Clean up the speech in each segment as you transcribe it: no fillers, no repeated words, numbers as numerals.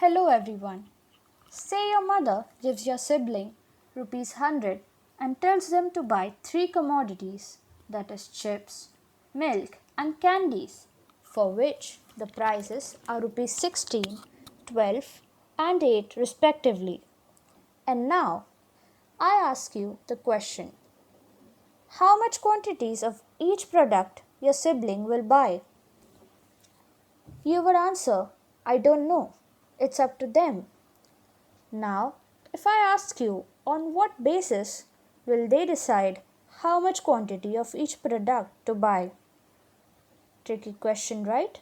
Hello everyone. Say your mother gives your sibling rupees 100 and tells them to buy three commodities, that is chips, milk and candies, for which the prices are rupees 16, 12 and 8 respectively. And now I ask you the question: how much quantities of each product your sibling will buy? You would answer, I don't know. It's up to them. Now, if I ask you on what basis will they decide how much quantity of each product to buy? Tricky question, right?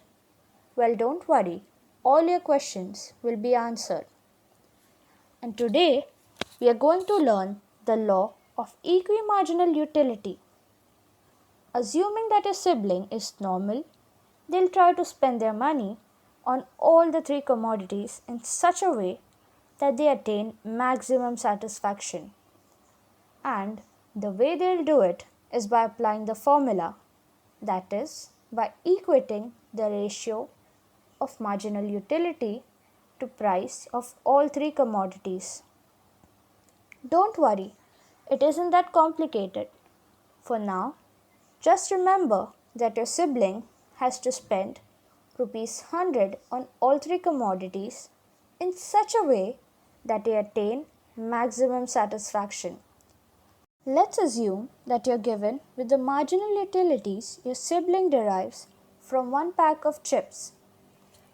Well, don't worry, all your questions will be answered. And today, we are going to learn the law of equimarginal utility. Assuming that your sibling is normal, they'll try to spend their money on all the three commodities in such a way that they attain maximum satisfaction. And the way they'll do it is by applying the formula, that is, by equating the ratio of marginal utility to price of all three commodities. Don't worry, it isn't that complicated. For now, just remember that your sibling has to spend rupees 100 on all three commodities in such a way that they attain maximum satisfaction. Let's assume that you're given with the marginal utilities your sibling derives from one pack of chips,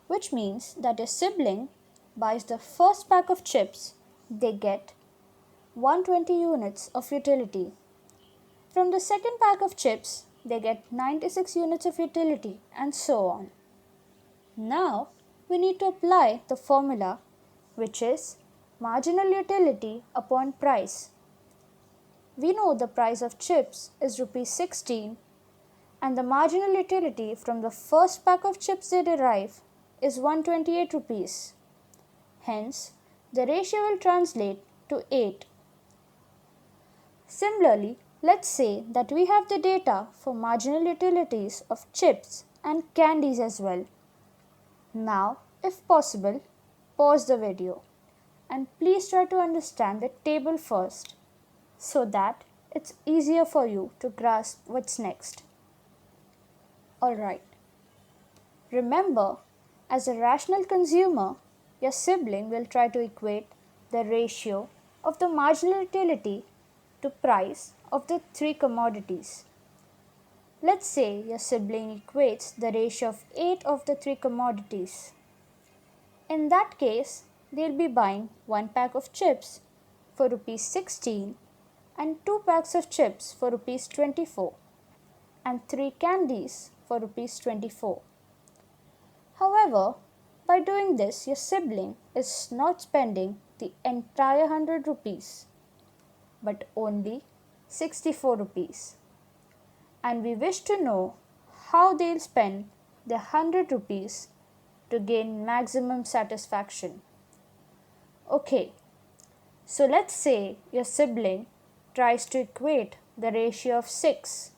which means that your sibling buys the first pack of chips, they get 120 units of utility. From the second pack of chips, they get 96 units of utility, and so on. Now, we need to apply the formula, which is marginal utility upon price. We know the price of chips is rupees 16 and the marginal utility from the first pack of chips they derive is 128 rupees. Hence, the ratio will translate to 8. Similarly, let's say that we have the data for marginal utilities of chips and candies as well. Now, if possible, pause the video and please try to understand the table first, so that it's easier for you to grasp what's next. Alright. Remember, as a rational consumer, your sibling will try to equate the ratio of the marginal utility to price of the three commodities. Let's say your sibling equates the ratio of 8 of the three commodities. In that case, they'll be buying one pack of chips for rupees 16 and two packs of chips for rupees 24 and three candies for rupees 24. However, by doing this, your sibling is not spending the entire 100 rupees but only 64 rupees. And we wish to know how they'll spend the 100 rupees to gain maximum satisfaction. Okay, so let's say your sibling tries to equate the ratio of 6.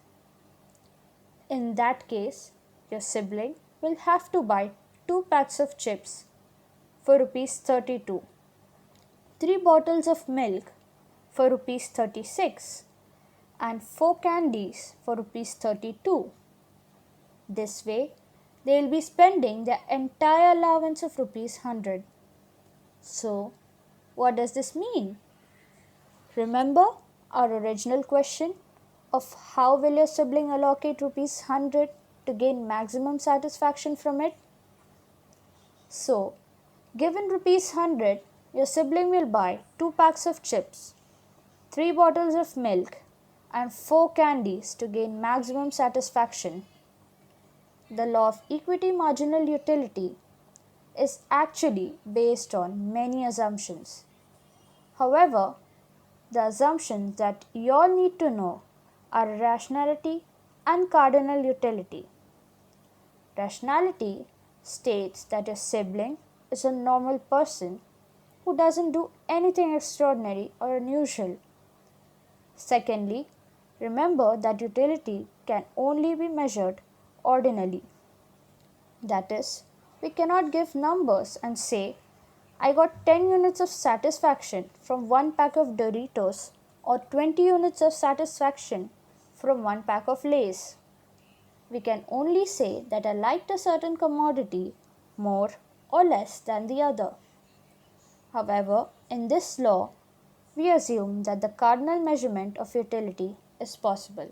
In that case, your sibling will have to buy 2 packs of chips for rupees 32, 3 bottles of milk for rupees 36 and 4 candies for rupees 32. This way, they will be spending their entire allowance of rupees 100. So, what does this mean? Remember our original question of how will your sibling allocate rupees 100 to gain maximum satisfaction from it? So, given rupees 100, your sibling will buy 2 packs of chips, 3 bottles of milk and 4 candies to gain maximum satisfaction. The law of equity marginal utility is actually based on many assumptions. However, the assumptions that you all need to know are rationality and cardinal utility. Rationality states that a sibling is a normal person who doesn't do anything extraordinary or unusual. Secondly, remember that utility can only be measured ordinally. That is, we cannot give numbers and say I got 10 units of satisfaction from one pack of Doritos or 20 units of satisfaction from one pack of Lay's. We can only say that I liked a certain commodity more or less than the other. However, in this law, we assume that the cardinal measurement of utility is possible.